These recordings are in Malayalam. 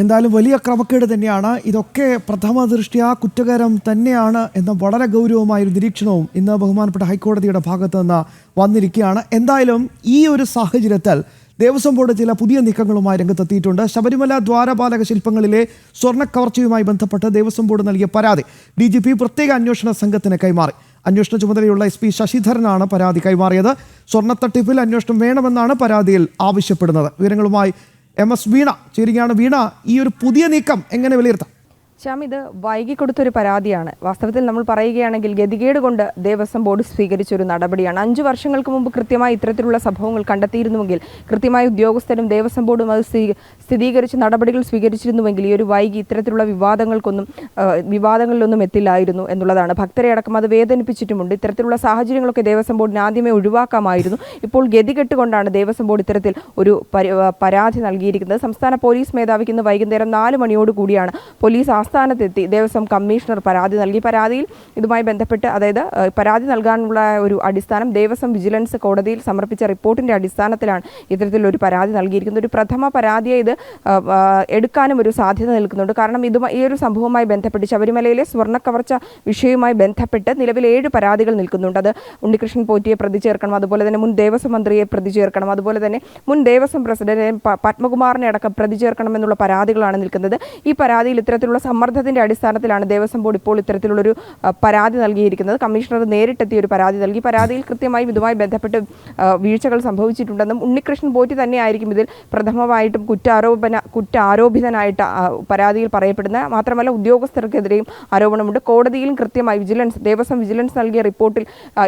എന്തായാലും വലിയ ക്രമക്കേട് തന്നെയാണ്. ഇതൊക്കെ പ്രഥമ ദൃഷ്ട്യാ കുറ്റകരം തന്നെയാണ് എന്ന വളരെ ഗൗരവമായൊരു നിരീക്ഷണവും ഇന്ന് ബഹുമാനപ്പെട്ട ഹൈക്കോടതിയുടെ ഭാഗത്ത് നിന്ന് വന്നിരിക്കുകയാണ്. എന്തായാലും ഈ ഒരു സാഹചര്യത്തിൽ ദേവസ്വം ബോർഡ് ചില പുതിയ നീക്കങ്ങളുമായി രംഗത്തെത്തിയിട്ടുണ്ട്. ശബരിമല ദ്വാരപാലക ശില്പങ്ങളിലെ സ്വർണ്ണക്കവർച്ചയുമായി ബന്ധപ്പെട്ട് ദേവസ്വം ബോർഡ് നൽകിയ പരാതി DGP പ്രത്യേക അന്വേഷണ സംഘത്തിന് കൈമാറി. അന്വേഷണ ചുമതലയുള്ള SP ശശിധരനാണ് പരാതി കൈമാറിയത്. സ്വർണ്ണത്തട്ടിപ്പിൽ അന്വേഷണം വേണമെന്നാണ് പരാതിയിൽ ആവശ്യപ്പെടുന്നത്. വിവരങ്ങളുമായി MS വീണ ചേരുകയാണ്. വീണ, ഈ ഒരു പുതിയ നീക്കം എങ്ങനെ വിലയിരുത്താം? ശ്യാം, ഇത് വൈകിക്കൊടുത്തൊരു പരാതിയാണ്. വാസ്തവത്തിൽ നമ്മൾ പറയുകയാണെങ്കിൽ ഗതികേട് കൊണ്ട് ദേവസ്വം ബോർഡ് സ്വീകരിച്ചൊരു നടപടിയാണ്. 5 വർഷങ്ങൾക്ക് മുമ്പ് കൃത്യമായി ഇത്തരത്തിലുള്ള സംഭവങ്ങൾ കണ്ടെത്തിയിരുന്നുവെങ്കിൽ, കൃത്യമായി ഉദ്യോഗസ്ഥരും ദേവസ്വം ബോർഡും അത് സ്ഥിരീകരിച്ച് നടപടികൾ സ്വീകരിച്ചിരുന്നുവെങ്കിൽ ഈ ഒരു വൈകി ഇത്തരത്തിലുള്ള വിവാദങ്ങളിലൊന്നും എത്തില്ലായിരുന്നു എന്നുള്ളതാണ്. ഭക്തരെ അടക്കം അത് വേദനിപ്പിച്ചിട്ടുമുണ്ട്. ഇത്തരത്തിലുള്ള സാഹചര്യങ്ങളൊക്കെ ദേവസ്വം ബോർഡിന് ആദ്യമേ ഒഴിവാക്കാമായിരുന്നു. ഇപ്പോൾ ഗതികെട്ടുകൊണ്ടാണ് ദേവസ്വം ബോർഡ് ഇത്തരത്തിൽ ഒരു പരാതി നൽകിയിരിക്കുന്നത്. സംസ്ഥാന പോലീസ് മേധാവിക്ക് ഇന്ന് വൈകുന്നേരം 4 മണിയോട് കൂടിയാണ് പോലീസ് ആസ്ഥാനത്തെത്തി ദേവസ്വം കമ്മീഷണർ പരാതി നൽകി. പരാതിയിൽ ഇതുമായി ബന്ധപ്പെട്ട്, അതായത് പരാതി നൽകാനുള്ള ഒരു അടിസ്ഥാനം ദേവസ്വം വിജിലൻസ് കോടതിയിൽ സമർപ്പിച്ച റിപ്പോർട്ടിൻ്റെ അടിസ്ഥാനത്തിലാണ് ഇത്തരത്തിലൊരു പരാതി നൽകിയിരിക്കുന്നത്. ഒരു പ്രഥമ പരാതിയെ ഇത് എടുക്കാനും ഒരു സാധ്യത നിൽക്കുന്നുണ്ട്. കാരണം ഈ ഒരു സംഭവവുമായി ബന്ധപ്പെട്ട് ശബരിമലയിലെ സ്വർണ്ണക്കവർച്ച വിഷയവുമായി ബന്ധപ്പെട്ട് നിലവിൽ 7 പരാതികൾ നിൽക്കുന്നുണ്ട്. അത് ഉണ്ണികൃഷ്ണൻ പോറ്റിയെ പ്രതി ചേർക്കണം, അതുപോലെ തന്നെ മുൻ ദേവസ്വം മന്ത്രിയെ പ്രതി ചേർക്കണം, അതുപോലെ തന്നെ മുൻ ദേവസ്വം പ്രസിഡന്റ് പത്മകുമാറിനെ അടക്കം പ്രതി ചേർക്കണമെന്നുള്ള പരാതികളാണ് നിൽക്കുന്നത്. ഈ പരാതിയിൽ ഇത്തരത്തിലുള്ള സമ്മർദ്ദത്തിന്റെ അടിസ്ഥാനത്തിലാണ് ദേവസ്വം ബോർഡ് ഇപ്പോൾ ഇത്തരത്തിലുള്ളൊരു പരാതി നൽകിയിരിക്കുന്നത്. കമ്മീഷണർ നേരിട്ടെത്തിയ ഒരു പരാതി നൽകി. പരാതിയിൽ കൃത്യമായും ഇതുമായി ബന്ധപ്പെട്ട് വീഴ്ചകൾ സംഭവിച്ചിട്ടുണ്ടെന്നും ഉണ്ണികൃഷ്ണൻ പോറ്റി തന്നെയായിരിക്കും ഇതിൽ പ്രഥമമായിട്ടും കുറ്റാരോപിതനായിട്ട് പരാതിയിൽ പറയപ്പെടുന്ന. മാത്രമല്ല ഉദ്യോഗസ്ഥർക്കെതിരെയും ആരോപണമുണ്ട്. കോടതിയിലും കൃത്യമായി ദേവസ്വം വിജിലൻസ് നൽകിയ റിപ്പോർട്ടിൽ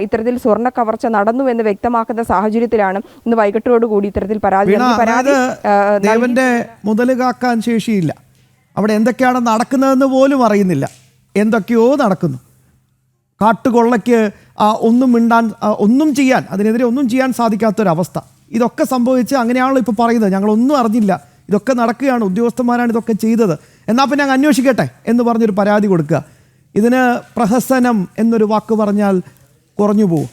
ഇത്തരത്തിൽ സ്വർണ്ണ കവർച്ച നടന്നു എന്ന് വ്യക്തമാക്കുന്ന സാഹചര്യത്തിലാണ് ഇന്ന് വൈകിട്ടോടുകൂടി ഇത്തരത്തിൽ പരാതി മുതലുകാക്കാൻ ശേഷിയില്ല. അവിടെ എന്തൊക്കെയാണ് നടക്കുന്നതെന്ന് പോലും അറിയുന്നില്ല. എന്തൊക്കെയോ നടക്കുന്നു. കാട്ടുകൊള്ളയ്ക്ക് ഒന്നും ചെയ്യാൻ, അതിനെതിരെ ഒന്നും ചെയ്യാൻ സാധിക്കാത്തൊരവസ്ഥ. ഇതൊക്കെ സംഭവിച്ച് അങ്ങനെയാണല്ലോ ഇപ്പോൾ പറയുന്നത്. ഞങ്ങളൊന്നും അറിഞ്ഞില്ല, ഇതൊക്കെ നടക്കുകയാണ്, ഉദ്യോഗസ്ഥന്മാരാണ് ഇതൊക്കെ ചെയ്തത്, എന്നാൽ പിന്നെ അങ്ങ് അന്വേഷിക്കട്ടെ എന്ന് പറഞ്ഞൊരു പരാതി കൊടുക്കുക. ഇതിന് പ്രഹസനം എന്നൊരു വാക്ക് പറഞ്ഞാൽ കുറഞ്ഞു പോകും?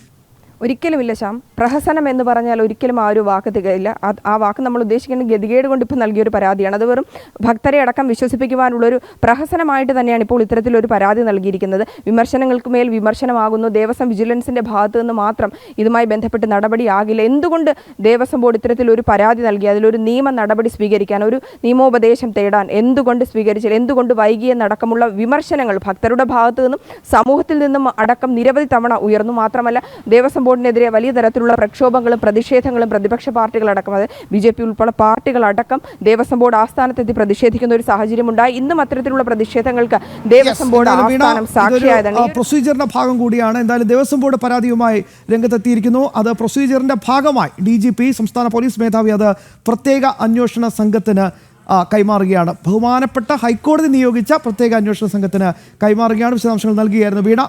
ഒരിക്കലുമില്ല ശ്യാം. പ്രഹസനം എന്ന് പറഞ്ഞാൽ ഒരിക്കലും ആ ഒരു വാക്ക് തികയില്ല. ആ വാക്ക് നമ്മൾ ഉദ്ദേശിക്കുന്ന ഗതികേട് കൊണ്ട് ഇപ്പോൾ നൽകിയൊരു പരാതിയാണ്. അത് വെറും ഭക്തരെ അടക്കം വിശ്വസിപ്പിക്കുവാനുള്ളൊരു പ്രഹസനമായിട്ട് തന്നെയാണ് ഇപ്പോൾ ഇത്തരത്തിലൊരു പരാതി നൽകിയിരിക്കുന്നത്. വിമർശനങ്ങൾക്ക് മേൽ വിമർശനമാകുന്നു. ദേവസ്വം വിജിലൻസിൻ്റെ ഭാഗത്തു നിന്ന് മാത്രം ഇതുമായി ബന്ധപ്പെട്ട് നടപടിയാകില്ല. എന്തുകൊണ്ട് ദേവസ്വം ബോർഡ് ഇത്തരത്തിലൊരു പരാതി നൽകി അതിലൊരു നിയമ നടപടി സ്വീകരിക്കാൻ, ഒരു നിയമോപദേശം തേടാൻ എന്തുകൊണ്ട് സ്വീകരിച്ചില്ല? എന്തുകൊണ്ട് വൈകിയെന്നടക്കമുള്ള വിമർശനങ്ങൾ ഭക്തരുടെ ഭാഗത്തു നിന്നും സമൂഹത്തിൽ നിന്നും അടക്കം നിരവധി തവണ ഉയർന്നു. മാത്രമല്ല ദേവസ്വം ബോർഡിനെതിരെ വലിയ തരത്തിലുള്ള പ്രക്ഷോഭങ്ങളും പ്രതിഷേധങ്ങളും പ്രതിപക്ഷ പാർട്ടികളടക്കം, അത് BJP ഉൾപ്പെടെ പാർട്ടികളടക്കം ദേവസ്വം ബോർഡ് ആസ്ഥാനത്തെത്തി പ്രതിഷേധിക്കുന്ന ഒരു സാഹചര്യമുണ്ടായി. ഇന്നും അത്തരത്തിലുള്ള പ്രതിഷേധങ്ങൾക്ക് ദേവസ്വം ബോർഡ് ആസ്ഥാനം സാക്ഷിയായതാണ്. പ്രൊസീജിയറിന്റെ ഭാഗം കൂടിയാണ്. എന്തായാലും ദേവസ്വം ബോർഡ് പരാതിയുമായി രംഗത്തെത്തിയിരിക്കുന്നു. അത് പ്രൊസീജിയറിന്റെ ഭാഗമായി DGP സംസ്ഥാന പോലീസ് മേധാവി അത് പ്രത്യേക അന്വേഷണ സംഘത്തിന് കൈമാറുകയാണ്. ബഹുമാനപ്പെട്ട ഹൈക്കോടതി നിയോഗിച്ച പ്രത്യേക അന്വേഷണ സംഘത്തിന് കൈമാറുകയാണ്. വിശദാംശങ്ങൾ നൽകുകയായിരുന്നു വീണ.